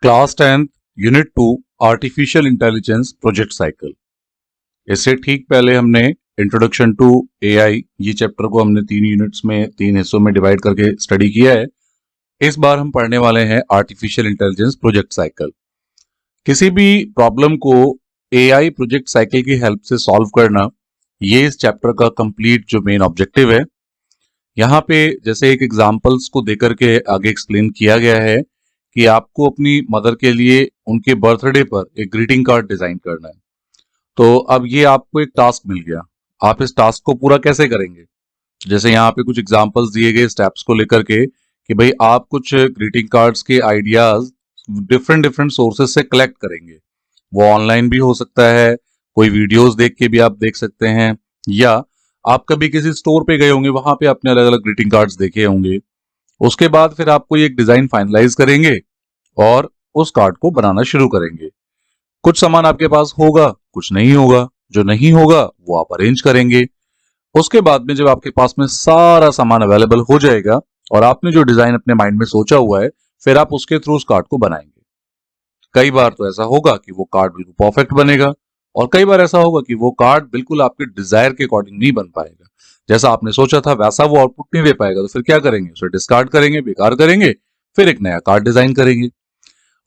Class 10 unit 2 artificial intelligence project cycle. इससे ठीक पहले हमने इंट्रोडक्शन टू एआई ये चैप्टर को हमने 3 यूनिट्स में 3 हिस्सों में डिवाइड करके स्टडी किया है। इस बार हम पढ़ने वाले हैं आर्टिफिशियल इंटेलिजेंस प्रोजेक्ट साइकिल। किसी भी प्रॉब्लम को एआई प्रोजेक्ट साइकिल की हेल्प से सॉल्व करना, ये इस चैप्टर का कंप्लीट जो मेन ऑब्जेक्टिव है। यहाँ पे जैसे एक एग्जांपल्स को देकर के आगे एक्सप्लेन किया गया है कि आपको अपनी मदर के लिए उनके बर्थडे पर एक ग्रीटिंग कार्ड डिजाइन करना है। तो अब ये आपको एक टास्क मिल गया, आप इस टास्क को पूरा कैसे करेंगे। जैसे यहाँ पे कुछ एग्जांपल्स दिए गए स्टेप्स को लेकर के कि भाई आप कुछ ग्रीटिंग कार्ड्स के आइडियाज डिफरेंट डिफरेंट सोर्सेस से कलेक्ट करेंगे। वो ऑनलाइन भी हो सकता है, कोई वीडियोस देख के भी आप देख सकते हैं, या आप कभी किसी स्टोर पे गए होंगे, वहां पे आपने अलग अलग ग्रीटिंग कार्ड्स देखे होंगे। उसके बाद फिर आप कोई एक डिजाइन फाइनलाइज करेंगे और उस कार्ड को बनाना शुरू करेंगे। कुछ सामान आपके पास होगा, कुछ नहीं होगा। जो नहीं होगा वो आप अरेंज करेंगे। उसके बाद में जब आपके पास में सारा सामान अवेलेबल हो जाएगा और आपने जो डिजाइन अपने माइंड में सोचा हुआ है, फिर आप उसके थ्रू उस कार्ड को बनाएंगे। कई बार तो ऐसा होगा कि वो कार्ड बिल्कुल परफेक्ट बनेगा, और कई बार ऐसा होगा कि वो कार्ड बिल्कुल आपके डिजायर के अकॉर्डिंग नहीं बन पाएगा। जैसा आपने सोचा था वैसा वो आउटपुट नहीं दे पाएगा, तो फिर क्या करेंगे, उसे डिस्कार्ड करेंगे, बेकार करेंगे, फिर एक नया कार्ड डिजाइन करेंगे।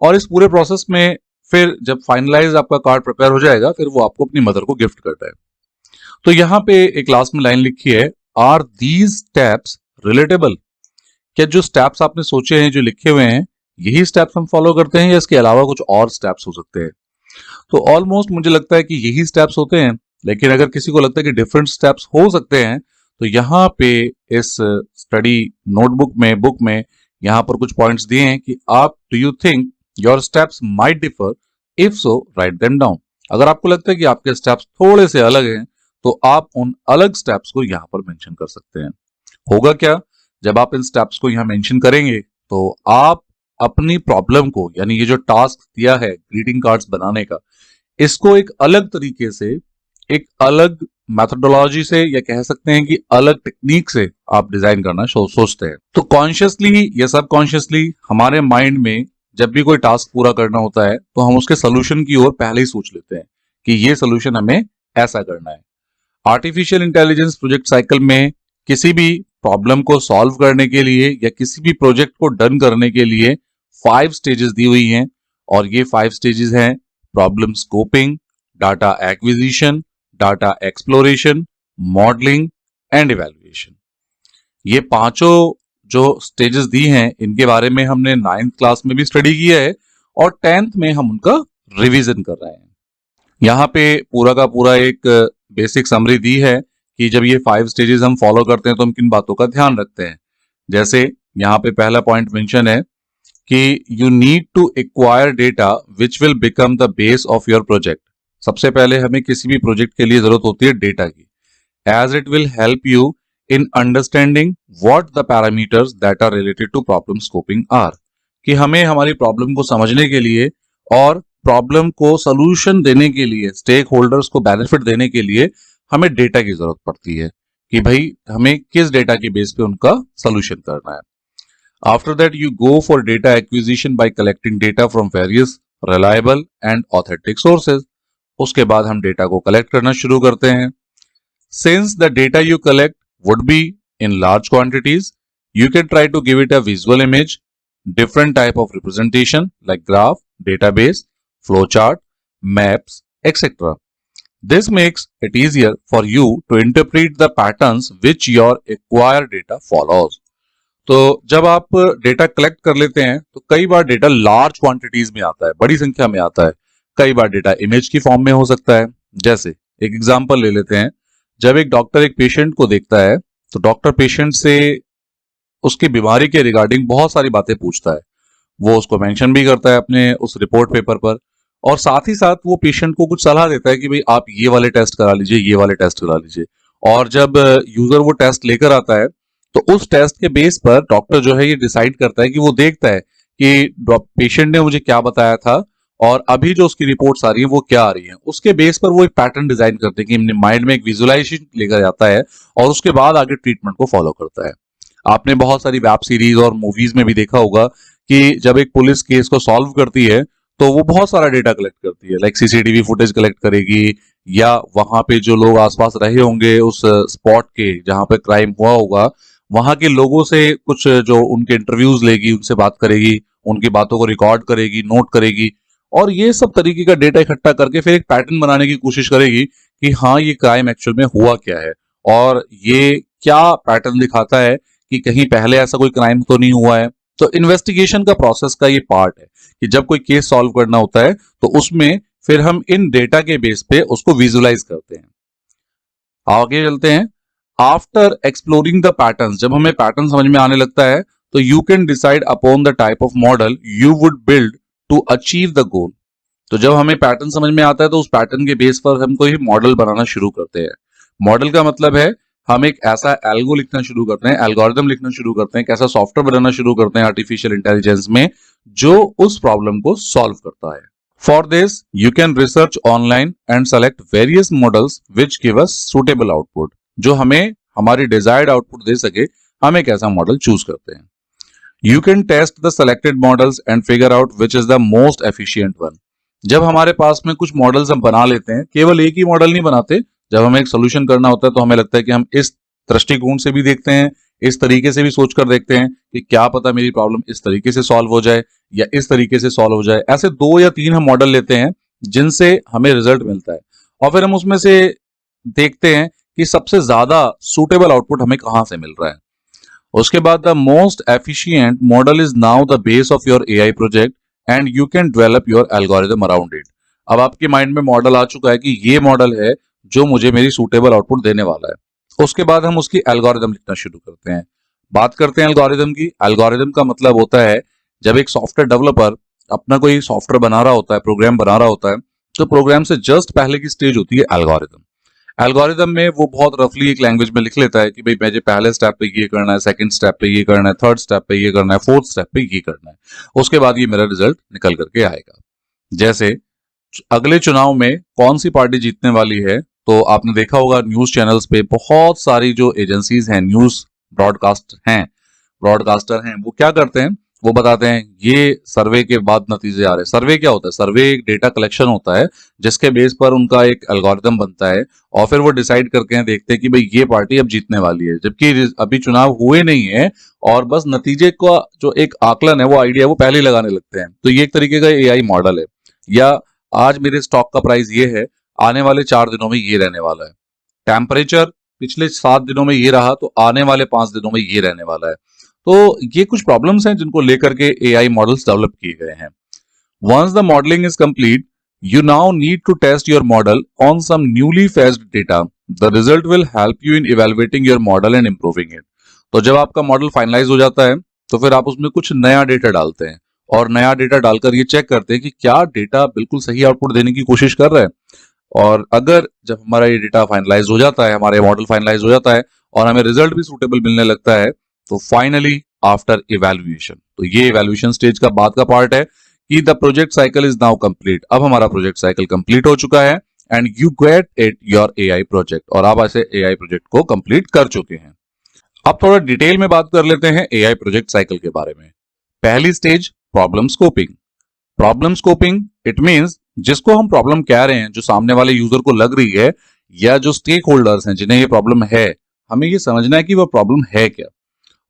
और इस पूरे प्रोसेस में फिर जब फाइनलाइज आपका कार्ड प्रिपेयर हो जाएगा, फिर वो आपको अपनी मदर को गिफ्ट करता है। तो यहाँ पे एक लास्ट में लाइन लिखी है, आर दीज स्टेप्स रिलेटेबल। क्या जो स्टेप्स आपने सोचे हैं, जो लिखे हुए हैं, यही स्टेप्स हम फॉलो करते हैं या इसके अलावा कुछ और स्टेप्स हो सकते हैं। तो ऑलमोस्ट मुझे लगता है कि यही स्टेप्स होते हैं, लेकिन अगर किसी को लगता है कि डिफरेंट स्टेप्स हो सकते हैं, तो यहाँ पे इस स्टडी नोटबुक में, बुक में, यहाँ पर कुछ पॉइंट्स दिए हैं कि आप do you think your steps might differ, if so write them down. अगर आपको लगता है कि आपके स्टेप्स थोड़े से अलग हैं, तो आप उन अलग स्टेप्स को यहाँ पर मेंशन कर सकते हैं। होगा क्या, जब आप इन स्टेप्स को यहाँ मेंशन करेंगे तो आप अपनी प्रॉब्लम को, यानी ये जो टास्क दिया है ग्रीटिंग कार्ड्स बनाने का, इसको एक अलग तरीके से, एक अलग मेथोडोलॉजी से, या कह सकते हैं कि अलग टेक्निक से आप डिजाइन करना सोचते हैं। तो कॉन्शियसली या सबकॉन्शियसली हमारे माइंड में जब भी कोई टास्क पूरा करना होता है, तो हम उसके सोल्यूशन की ओर पहले ही सोच लेते हैं कि ये सोल्यूशन हमें ऐसा करना है। आर्टिफिशियल इंटेलिजेंस प्रोजेक्ट साइकिल में किसी भी प्रॉब्लम को सॉल्व करने के लिए या किसी भी प्रोजेक्ट को डन करने के लिए 5 स्टेजेस दी हुई हैं, और ये 5 स्टेजेस हैं problem scoping, data acquisition, data exploration, modelling and evaluation. ये पांचों जो स्टेजेस दी हैं, इनके बारे में हमने 9th क्लास में भी स्टडी किया है और 10th में हम उनका रिवीजन कर रहे हैं। यहाँ पे पूरा का पूरा एक बेसिक समरी दी है कि जब ये 5 स्टेजेस हम फॉलो करते हैं तो हम किन बातों का ध्यान रखते हैं। जैसे यहाँ पे पहला पॉइंट मेंशन है कि you need to acquire data which will become the base of your project. सबसे पहले हमें किसी भी प्रोजेक्ट के लिए जरूरत होती है डेटा की, as it will help you in understanding what the parameters that are related to problem scoping are. कि हमें हमारी प्रॉब्लम को समझने के लिए और प्रॉब्लम को सोल्यूशन देने के लिए, स्टेक होल्डर्स को बेनिफिट देने के लिए हमें डेटा की जरूरत पड़ती है कि भाई हमें किस डेटा के बेस पे उनका सोल्यूशन करना है। After that, you go for data acquisition by collecting data from various reliable and authentic sources. उसके बाद हम डेटा को कलेक्ट करना शुरू करते हैं। Since the data you collect would be in large quantities, you can try to give it a visual image, different type of representation like graph, database, flowchart, maps, etc. This makes it easier for you to interpret the patterns which your acquired data follows. तो जब आप data collect कर लेते हैं तो कई बार data large quantities में आता है, बड़ी संख्या में आता है। कई बार डेटा इमेज की फॉर्म में हो सकता है। जैसे एक एग्जांपल ले लेते हैं, जब एक डॉक्टर एक पेशेंट को देखता है तो डॉक्टर पेशेंट से उसकी बीमारी के रिगार्डिंग बहुत सारी बातें पूछता है। वो उसको मेंशन भी करता है अपने उस रिपोर्ट पेपर पर, और साथ ही साथ वो पेशेंट को कुछ सलाह देता है कि भाई आप ये वाले टेस्ट करा लीजिए, ये वाले टेस्ट करा लीजिए। और जब यूजर वो टेस्ट लेकर आता है तो उस टेस्ट के बेस पर डॉक्टर जो है ये डिसाइड करता है कि वो देखता है कि पेशेंट ने मुझे क्या बताया था और अभी जो उसकी रिपोर्ट्स आ रही हैं वो क्या आ रही हैं। उसके बेस पर वो एक पैटर्न डिजाइन करते हैं कि माइंड में एक विजुअलाइजेशन लेकर जाता है और उसके बाद आगे ट्रीटमेंट को फॉलो करता है। आपने बहुत सारी वेब सीरीज और मूवीज में भी देखा होगा कि जब एक पुलिस केस को सॉल्व करती है तो वो बहुत सारा डेटा कलेक्ट करती है, लाइक सीसीटीवी फुटेज कलेक्ट करेगी, या वहां पे जो लोग आसपास रहे होंगे उस स्पॉट के जहां पे क्राइम हुआ होगा, वहां के लोगों से कुछ जो उनके इंटरव्यूज लेगी, उनसे बात करेगी, उनकी बातों को रिकॉर्ड करेगी, नोट करेगी, और ये सब तरीके का डेटा इकट्ठा करके फिर एक पैटर्न बनाने की कोशिश करेगी कि हाँ ये क्राइम एक्चुअल में हुआ क्या है, और ये क्या पैटर्न दिखाता है कि कहीं पहले ऐसा कोई क्राइम तो नहीं हुआ है। तो इन्वेस्टिगेशन का प्रोसेस का ये पार्ट है कि जब कोई केस सॉल्व करना होता है तो उसमें फिर हम इन डेटा के बेस पे उसको विजुअलाइज करते हैं। आगे चलते हैं। आफ्टर एक्सप्लोरिंग द पैटर्न, जब हमें पैटर्न समझ में आने लगता है तो you can decide upon the type of model you would build to achieve the goal. तो जब हमें पैटर्न समझ में आता है तो उस पैटर्न के बेस पर हम कोई मॉडल बनाना शुरू करते हैं। मॉडल का मतलब है हम एक ऐसा एल्गो लिखना शुरू करते हैं, एल्गोरिदम लिखना शुरू करते हैं, एक ऐसा सॉफ्टवेयर बनाना शुरू करते हैं आर्टिफिशियल इंटेलिजेंस में जो उस प्रॉब्लम को सॉल्व करता है। For this you can research online and select various models which give us suitable output. जो हमें हमारी डिजायर्ड आउटपुट दे सके, हम एक ऐसा मॉडल चूज करते हैं। You can test the selected models and figure out which is the most efficient one. जब हमारे पास में कुछ मॉडल्स हम बना लेते हैं, केवल एक ही मॉडल नहीं बनाते, जब हमें एक सोल्यूशन करना होता है तो हमें लगता है कि हम इस दृष्टिकोण से भी देखते हैं, इस तरीके से भी सोचकर देखते हैं कि क्या पता मेरी प्रॉब्लम इस तरीके से सॉल्व हो जाए या इस तरीके से सॉल्व हो जाए। ऐसे 2 या 3 हम मॉडल लेते हैं जिनसे हमें रिजल्ट मिलता है, और फिर हम उसमें से देखते हैं कि सबसे ज्यादा सूटेबल आउटपुट हमें कहां से मिल रहा है। उसके बाद the most efficient model is now the base of your AI project and you can develop your algorithm around it. अब आपके माइंड में मॉडल आ चुका है कि ये मॉडल है जो मुझे मेरी सूटेबल आउटपुट देने वाला है। उसके बाद हम उसकी एल्गोरिदम लिखना शुरू करते हैं। बात करते हैं एल्गोरिदम की। एल्गोरिदम का मतलब होता है जब एक सॉफ्टवेयर डेवलपर अपना कोई सॉफ्टवेयर बना रहा होता है, प्रोग्राम बना रहा होता है, तो प्रोग्राम से जस्ट पहले की स्टेज होती है एल्गोरिदम। एल्गोरिदम में वो बहुत रफली एक लैंग्वेज में लिख लेता है कि भाई मुझे पहले स्टेप पे ये करना है, सेकंड स्टेप पे ये करना है, थर्ड स्टेप पे ये करना है, फोर्थ स्टेप पे ये करना है, उसके बाद ये मेरा रिजल्ट निकल करके आएगा। जैसे अगले चुनाव में कौन सी पार्टी जीतने वाली है, तो आपने देखा होगा न्यूज चैनल्स पे बहुत सारी जो एजेंसीज हैं, न्यूज ब्रॉडकास्टर हैं, वो क्या करते हैं, वो बताते हैं ये सर्वे के बाद नतीजे आ रहे हैं। सर्वे क्या होता है? सर्वे एक डेटा कलेक्शन होता है जिसके बेस पर उनका एक एल्गोरिदम बनता है, और फिर वो डिसाइड करके देखते हैं कि भाई ये पार्टी अब जीतने वाली है, जबकि अभी चुनाव हुए नहीं है और बस नतीजे का जो एक आकलन है, वो आइडिया वो पहले ही लगाने लगते हैं। तो ये एक तरीके का एआई मॉडल है। या आज मेरे स्टॉक का प्राइस ये है, आने वाले 4 दिनों में ये रहने वाला है। टेम्परेचर पिछले 7 दिनों में ये रहा, तो आने वाले 5 दिनों में ये रहने वाला है। तो ये कुछ प्रॉब्लम्स हैं जिनको लेकर के एआई मॉडल्स डेवलप किए गए हैं। Once the modelling is complete, you now need to test your model on some newly fetched data. The result will help you in evaluating your model and improving it. तो जब आपका model finalise हो जाता है तो फिर आप उसमें कुछ नया डेटा डालते हैं, और नया डेटा डालकर ये चेक करते हैं कि क्या डेटा बिल्कुल सही आउटपुट देने की कोशिश कर रहा है। और अगर जब हमारा ये डेटा फाइनलाइज हो जाता है, हमारा मॉडल फाइनलाइज हो जाता है और हमें रिजल्ट भी सूटेबल मिलने लगता है, तो फाइनली आफ्टर इवैल्यूएशन, तो ये इवैल्यूएशन स्टेज का बाद का पार्ट है कि the project cycle is now complete. अब हमारा प्रोजेक्ट साइकिल कंप्लीट हो चुका है and you get it your AI project, और आप ऐसे एआई प्रोजेक्ट को कंप्लीट कर चुके हैं। अब थोड़ा डिटेल में बात कर लेते हैं एआई प्रोजेक्ट साइकिल के बारे में। पहली stage problem scoping. Problem scoping it means जिसको हम प्रॉब्लम कह रहे हैं, जो सामने वाले यूजर को लग रही है, या जो स्टेक होल्डर्स हैं जिन्हें ये प्रॉब्लम है, हमें ये समझना है कि वो प्रॉब्लम है क्या।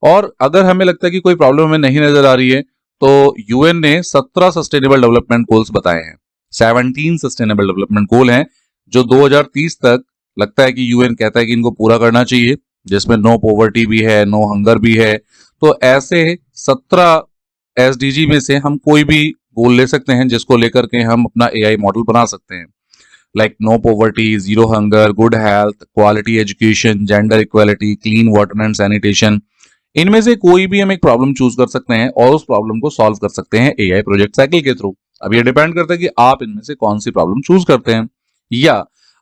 और अगर हमें लगता है कि कोई प्रॉब्लम हमें नहीं नजर आ रही है, तो यूएन ने 17 सस्टेनेबल डेवलपमेंट गोल्स बताए हैं। 17 सस्टेनेबल डेवलपमेंट गोल हैं जो 2030 तक लगता है कि यूएन कहता है कि इनको पूरा करना चाहिए, जिसमें नो पॉवर्टी भी है, नो हंगर भी है। तो ऐसे 17 एसडीजी में से हम कोई भी गोल ले सकते हैं जिसको लेकर के हम अपना एआई मॉडल बना सकते हैं, like no poverty, zero hunger, good health, quality education, gender equality, clean water and sanitation. इनमें से कोई भी हम एक प्रॉब्लम चूज कर सकते हैं और उस प्रॉब्लम को सॉल्व कर सकते हैं एआई प्रोजेक्ट साइकिल के थ्रू। अब ये डिपेंड करता है कि आप इनमें से कौन सी प्रॉब्लम चूज करते हैं, या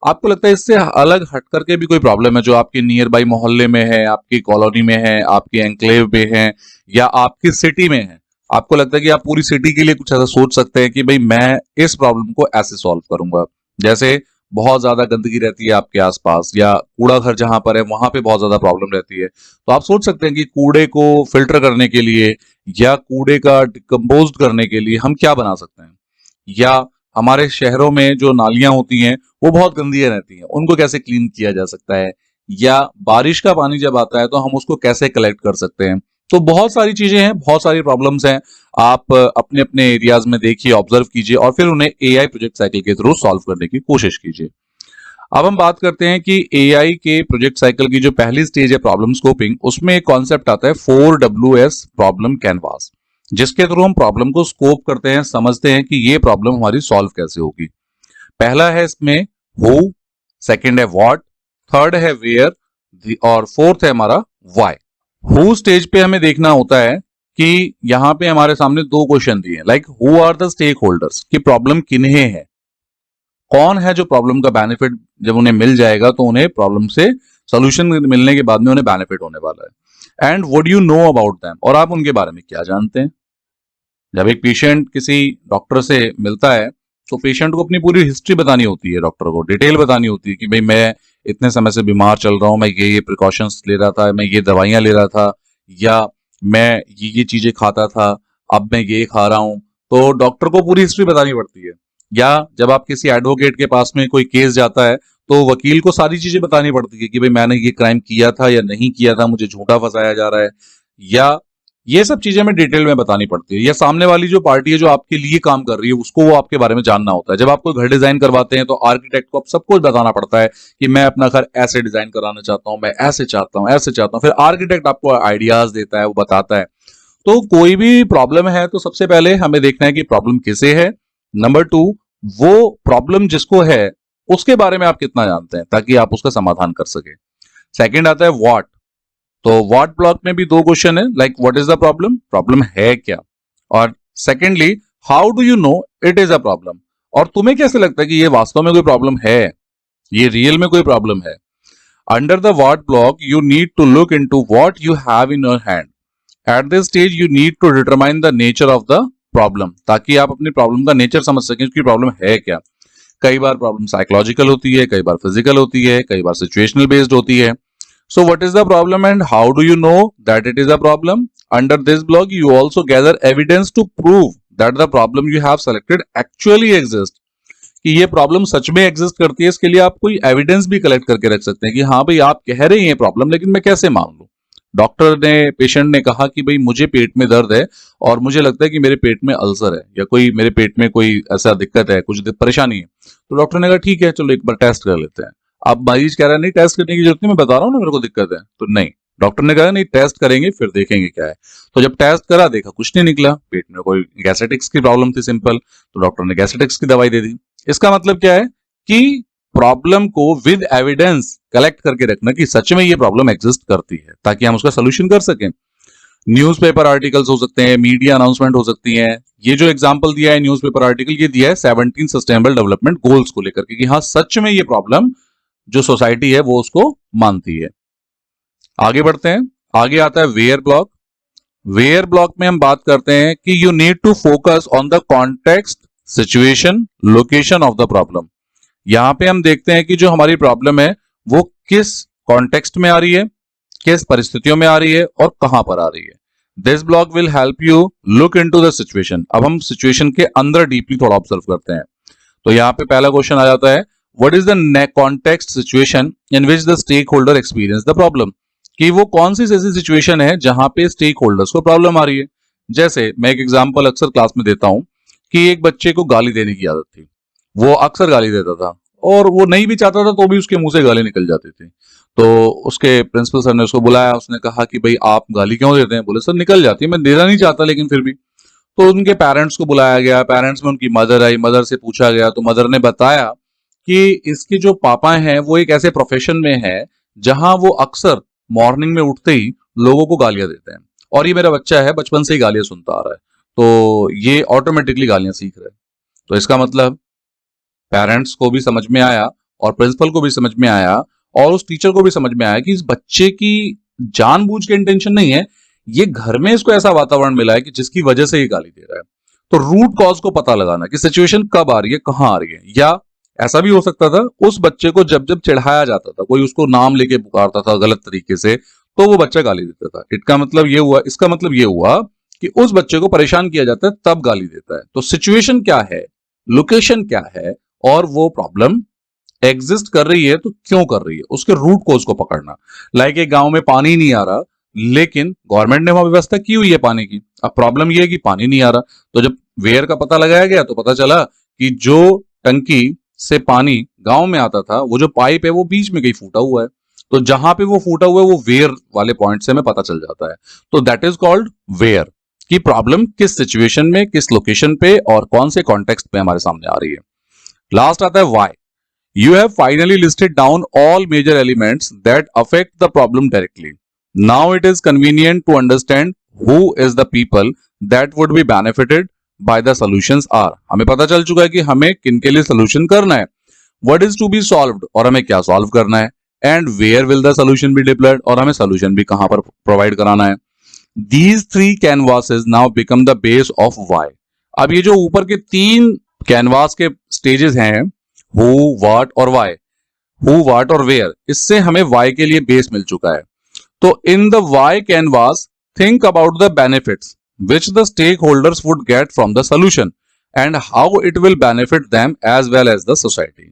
आपको लगता है इससे अलग हट करके भी कोई प्रॉब्लम है जो आपके नियर बाई मोहल्ले में है, आपकी कॉलोनी में है, आपके एनक्लेव में है, या आपकी सिटी में है। आपको लगता है कि आप पूरी सिटी के लिए कुछ ऐसा सोच सकते हैं कि भाई मैं इस प्रॉब्लम को ऐसे सॉल्व करूंगा। जैसे बहुत ज्यादा गंदगी रहती है आपके आसपास, या कूड़ा घर जहां पर है वहां पे बहुत ज्यादा प्रॉब्लम रहती है, तो आप सोच सकते हैं कि कूड़े को फिल्टर करने के लिए या कूड़े का डिकम्पोज करने के लिए हम क्या बना सकते हैं। या हमारे शहरों में जो नालियां होती हैं वो बहुत गंदी रहती हैं, उनको कैसे क्लीन किया जा सकता है। या बारिश का पानी जब आता है तो हम उसको कैसे कलेक्ट कर सकते हैं। तो बहुत सारी चीजें हैं, बहुत सारी प्रॉब्लम्स हैं। आप अपने अपने एरियाज में देखिए, ऑब्जर्व कीजिए और फिर उन्हें एआई प्रोजेक्ट साइकिल के थ्रू सॉल्व करने की कोशिश कीजिए। अब हम बात करते हैं कि एआई के प्रोजेक्ट साइकिल की जो पहली स्टेज है प्रॉब्लम स्कोपिंग, उसमें एक कॉन्सेप्ट आता है 4WS प्रॉब्लम कैनवास, जिसके थ्रू हम प्रॉब्लम को स्कोप करते हैं, समझते हैं कि ये प्रॉब्लम हमारी सॉल्व कैसे होगी। पहला है इसमें हु, सेकंड है व्हाट, थर्ड है वेयर और फोर्थ है हमारा व्हाई। हु स्टेज पे हमें देखना होता है कि यहां पे हमारे सामने दो क्वेश्चन दिए, like who are the stakeholders, कि प्रॉब्लम किन्हें है, कौन है जो प्रॉब्लम का बेनिफिट जब उन्हें मिल जाएगा तो उन्हें प्रॉब्लम से सोल्यूशन मिलने के बाद में उन्हें बेनिफिट होने वाला है। And what do you know about them, और आप उनके बारे में क्या जानते हैं। जब एक पेशेंट किसी डॉक्टर से मिलता है तो पेशेंट को अपनी पूरी हिस्ट्री बतानी होती है, डॉक्टर को डिटेल बतानी होती है कि भाई मैं इतने समय से बीमार चल रहा हूं, मैं ये प्रिकॉशंस ले रहा था, मैं ये दवाइयां ले रहा था, या मैं ये चीजें खाता था, अब मैं ये खा रहा हूं। तो डॉक्टर को पूरी हिस्ट्री बतानी पड़ती है। या जब आप किसी एडवोकेट के पास में कोई केस जाता है तो वकील को सारी चीजें बतानी पड़ती है कि भाई मैंने ये क्राइम किया था या नहीं किया था, मुझे झूठा फंसाया जा रहा है, या ये सब चीजें हमें डिटेल में बतानी पड़ती है। या सामने वाली जो पार्टी है जो आपके लिए काम कर रही है उसको वो आपके बारे में जानना होता है। जब आप कोई घर डिजाइन करवाते हैं तो आर्किटेक्ट को आप सब कुछ बताना पड़ता है कि मैं अपना घर ऐसे डिजाइन कराना चाहता हूं, मैं ऐसे चाहता हूं, ऐसे चाहता हूं। फिर आर्किटेक्ट आपको आइडियाज देता है, वो बताता है। तो कोई भी प्रॉब्लम है तो सबसे पहले हमें देखना है कि प्रॉब्लम किसे है। नंबर 2, वो प्रॉब्लम जिसको है उसके बारे में आप कितना जानते हैं ताकि आप उसका समाधान कर सके। सेकंड आता है व्हाट। तो व्हाट ब्लॉक में भी दो क्वेश्चन है, like what is the problem, problem है क्या, और secondly how do you know it is a problem, और तुम्हें कैसे लगता है कि ये वास्तव में कोई प्रॉब्लम है, ये रियल में कोई प्रॉब्लम है। Under the what block you need to look into what you have in your hand. At this stage you need to determine the nature of the problem, ताकि आप अपनी प्रॉब्लम का nature समझ सकें, उसकी प्रॉब्लम है क्या। कई बार प्रॉब्लम साइकोलॉजिकल होती है, कई बार फिजिकल होती है, कई बार सिचुएशनल बेस्ड होती है। So what is the problem and how do you know that it is a problem? Under this block, you also gather evidence to prove that the problem you have selected actually exists. कि ये problem such में exist करती है, इसके लिए आप कोई evidence भी कलेक्ट करके रख सकते हैं कि हाँ भाई आप कह रहे हैं ये प्रॉब्लम, लेकिन मैं कैसे मान लूं। डॉक्टर ने, पेशेंट ने कहा कि भाई मुझे पेट में दर्द है और मुझे लगता है कि मेरे पेट में अल्सर है या कोई मेरे पेट में कोई ऐसा दिक्कत है, कुछ परेशानी है। तो डॉक्टर ने कहा ठीक है चलो एक बार टेस्ट कर लेते हैं। अब मरीज कह रहा है नहीं टेस्ट करने की जरूरत नहीं, मैं बता रहा हूँ ना मेरे को दिक्कत है। तो नहीं, डॉक्टर ने कहा नहीं टेस्ट करेंगे फिर देखेंगे क्या है। तो जब टेस्ट करा देखा कुछ नहीं निकला, पेट में कोई गैस्ट्रिटिक्स की प्रॉब्लम थी सिंपल, तो डॉक्टर ने गैस्ट्रिटिक्स की दवाई दे दी। इसका मतलब क्या है कि प्रॉब्लम को विद एविडेंस कलेक्ट करके रखना कि सच में ये प्रॉब्लम एग्जिस्ट करती है ताकि हम उसका सोल्यूशन कर सकें। न्यूज़पेपर आर्टिकल्स हो सकते हैं, मीडिया अनाउंसमेंट हो सकती हैं। ये जो एग्जांपल दिया है न्यूज़पेपर आर्टिकल, ये दिया है 17 सस्टेनेबल डेवलपमेंट गोल्स को लेकर के कि हाँ सच में ये प्रॉब्लम जो सोसाइटी है वो उसको मानती है। आगे बढ़ते हैं, आगे आता है वेयर ब्लॉक। वेयर ब्लॉक में हम बात करते हैं कि you need to focus on the context, situation, location of the problem. यहां पे हम देखते हैं कि जो हमारी प्रॉब्लम है वो किस कॉन्टेक्स्ट में आ रही है, किस परिस्थितियों में आ रही है और कहां पर आ रही है। This block will help you look into the situation. अब हम सिचुएशन के अंदर डीपली थोड़ा ऑब्जर्व करते हैं। तो यहां पे पहला क्वेश्चन आ जाता है what is the context situation in which the stakeholder experience the problem, कि वो कौन सी ऐसी सिचुएशन है जहां पे स्टेक होल्डर्स को प्रॉब्लम आ रही है। जैसे मैं एक एग्जांपल अक्सर क्लास में देता हूं कि एक बच्चे को गाली देने की आदत थी, वो अक्सर गाली देता था और वो नहीं भी चाहता था तो भी उसके मुंह से गाली निकल जाती थी। तो उसके प्रिंसिपल सर ने उसको बुलाया, उसने कहा कि भाई आप गाली क्यों देते हैं। बोले सर निकल जाती है, मैं देना नहीं चाहता लेकिन फिर भी। तो उनके पेरेंट्स को बुलाया गया, पेरेंट्स में उनकी मदर आई, मदर से पूछा गया तो मदर ने बताया कि इसके जो पापा हैं वो एक ऐसे प्रोफेशन में है जहां वो अक्सर मॉर्निंग में उठते ही लोगों को गालियां देते हैं, और ये मेरा बच्चा है बचपन से ही गालियां सुनता आ रहा है, तो ये ऑटोमेटिकली गालियां सीख रहा है। तो इसका मतलब पेरेंट्स को भी समझ में आया और प्रिंसिपल को भी समझ में आया और उस टीचर को भी समझ में आया कि इस बच्चे की जानबूझ के इंटेंशन नहीं है, ये घर में इसको ऐसा वातावरण मिला है कि जिसकी वजह से ये गाली दे रहा है। तो रूट कॉज को पता लगाना कि सिचुएशन कब आ रही है, कहां आ रही है, या ऐसा भी हो सकता था उस बच्चे को जब जब चिढ़ाया जाता था, कोई उसको नाम लेके पुकारता था गलत तरीके से, तो वो बच्चा गाली देता था। इसका मतलब ये हुआ कि उस बच्चे को परेशान किया जाता है तब गाली देता है। तो सिचुएशन क्या है, लोकेशन क्या है, और वो प्रॉब्लम एग्जिस्ट कर रही है तो क्यों कर रही है, उसके रूट कोज को पकड़ना। लाइक एक गांव में पानी नहीं आ रहा, लेकिन गवर्नमेंट ने वहां व्यवस्था की हुई है पानी की, अब प्रॉब्लम यह है कि पानी नहीं आ रहा। तो जब वेयर का पता लगाया गया तो पता चला कि जो टंकी से पानी गांव में आता था, वो जो पाइप है वो बीच में कहीं फूटा हुआ है। तो जहां पे वो फूटा हुआ है वो वेयर वाले पॉइंट से हमें पता चल जाता है। तो दैट इज कॉल्ड वेयर, की प्रॉब्लम किस सिचुएशन में, किस लोकेशन पे और कौन से कॉन्टेक्स्ट पे हमारे सामने आ रही है। लास्ट आता है Y. You have finally listed down all major elements that affect the problem directly. Now it is convenient to understand who is the people that would be benefited by the solutions are. हमें पता चल चुका है कि हमें किनके लिए solution करना है, what is to be solved और हमें क्या solve करना है, and where will the solution be deployed और हमें solution भी कहां पर provide कराना है। These three canvases now become the base of why. अब ये जो ऊपर के 3 कैनवास के स्टेजेस हैं, who, what और why, who, what और where, इससे हमें why के लिए बेस मिल चुका है। तो in the why canvas, think about the benefits which the stakeholders would get from the solution and how it will benefit them as well as the society.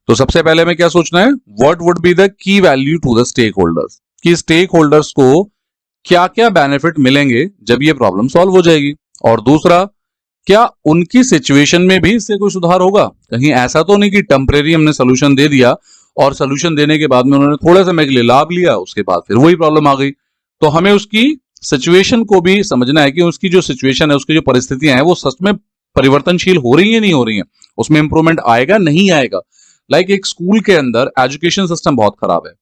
तो सबसे पहले हमें क्या सोचना है, what would be the key value to the stakeholders, कि stakeholders को क्या क्या बेनिफिट मिलेंगे जब ये प्रॉब्लम सॉल्व हो जाएगी। और दूसरा, क्या उनकी सिचुएशन में भी इससे कोई सुधार होगा, कहीं ऐसा तो नहीं कि टेम्परेरी हमने सोल्यूशन दे दिया और सोल्यूशन देने के बाद में उन्होंने थोड़े समय के लिए लाभ लिया, उसके बाद फिर वही प्रॉब्लम आ गई। तो हमें उसकी सिचुएशन को भी समझना है कि उसकी जो सिचुएशन है, उसकी जो परिस्थितियां हैं, वो सच में परिवर्तनशील हो रही है नहीं हो रही है, उसमें इंप्रूवमेंट आएगा नहीं आएगा। लाइक एक स्कूल के अंदर एजुकेशन सिस्टम बहुत खराब है।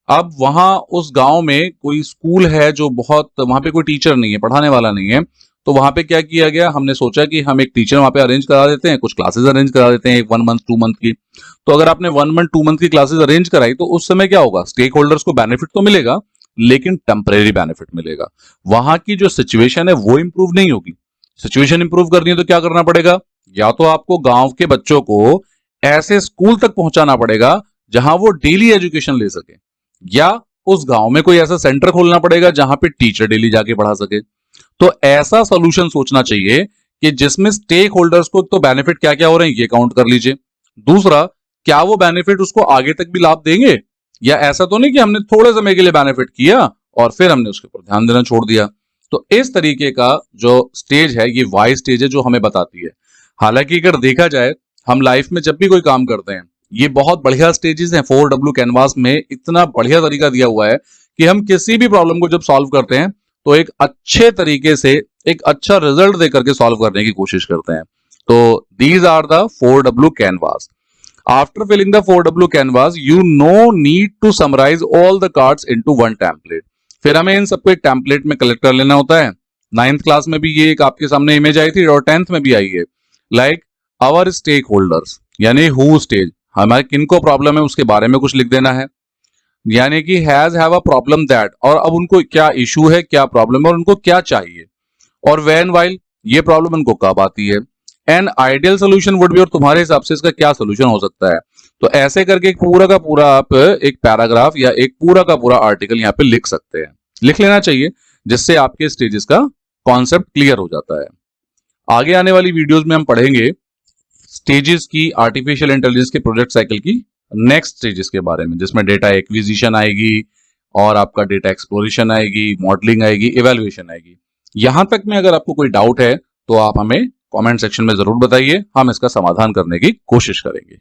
अब वहां उस गांव में कोई स्कूल है जो बहुत, वहां पे कोई टीचर नहीं है, पढ़ाने वाला नहीं है, तो वहां पे क्या किया गया, हमने सोचा कि हम एक टीचर वहां पे अरेंज करा देते हैं, कुछ क्लासेस अरेंज करा देते हैं, एक 1 मंथ 2 मंथ की। तो अगर आपने 1 मंथ 2 मंथ की क्लासेस अरेंज कराई तो उस समय क्या होगा, स्टेक होल्डर्स को बेनिफिट तो मिलेगा लेकिन टेम्परेरी बेनिफिट मिलेगा। वहां की जो सिचुएशन है वो इंप्रूव नहीं होगी। सिचुएशन इंप्रूव करनी है तो क्या करना पड़ेगा, या तो आपको गांव के बच्चों को ऐसे स्कूल तक पहुंचाना पड़ेगा जहां वो डेली एजुकेशन ले सके, या उस गांव में कोई ऐसा सेंटर खोलना पड़ेगा जहां पे टीचर डेली जाके पढ़ा सके। तो ऐसा सॉल्यूशन सोचना चाहिए कि जिसमें स्टेक होल्डर्स को तो बेनिफिट क्या क्या हो रहे हैं ये काउंट कर लीजिए। दूसरा, क्या वो बेनिफिट उसको आगे तक भी लाभ देंगे, या ऐसा तो नहीं कि हमने थोड़े समय के लिए बेनिफिट किया और फिर हमने उसके ऊपर ध्यान देना छोड़ दिया। तो इस तरीके का जो स्टेज है ये वाई स्टेज है जो हमें बताती है। हालांकि अगर देखा जाए, हम लाइफ में जब भी कोई काम करते हैं, ये बहुत बढ़िया स्टेजेस हैं। 4W कैनवास में इतना बढ़िया तरीका दिया हुआ है कि हम किसी भी प्रॉब्लम को जब सॉल्व करते हैं तो एक अच्छे तरीके से एक अच्छा रिजल्ट देकर के सॉल्व करने की कोशिश करते हैं। तो these are the 4W canvas. After filling the 4W canvas, you no need to summarise all the cards into one template. फिर हमें इन सबको एक टेम्पलेट में कलेक्ट कर लेना होता है। 9th क्लास में भी ये एक आपके सामने इमेज आई थी और 10th में भी आई है। लाइक आवर स्टेक होल्डर्स, यानी हु स्टेज, हमारे किनको प्रॉब्लम है उसके बारे में कुछ लिख देना है, यानी कि has have a problem that, और अब उनको क्या इशू है, क्या प्रॉब्लम है और उनको क्या चाहिए, और व्हेन व्हाइल, ये प्रॉब्लम उनको कब आती है, an ideal solution would be, और तुम्हारे हिसाब से इसका क्या सोल्यूशन हो सकता है। तो ऐसे करके एक पूरा का पूरा आप एक पैराग्राफ या एक पूरा का पूरा आर्टिकल यहाँ पे लिख सकते हैं, लिख लेना चाहिए, जिससे आपके स्टेजेस का कॉन्सेप्ट क्लियर हो जाता है। आगे आने वाली वीडियोस में हम पढ़ेंगे स्टेजेस की, आर्टिफिशियल इंटेलिजेंस के प्रोजेक्ट साइकिल की नेक्स्ट स्टेजेस के बारे में, जिसमें डेटा एक्विजिशन आएगी और आपका डेटा एक्सप्लोरेशन आएगी, मॉडलिंग आएगी, इवैल्यूएशन आएगी। यहां तक में अगर आपको कोई डाउट है तो आप हमें कमेंट सेक्शन में जरूर बताइए, हम इसका समाधान करने की कोशिश करेंगे।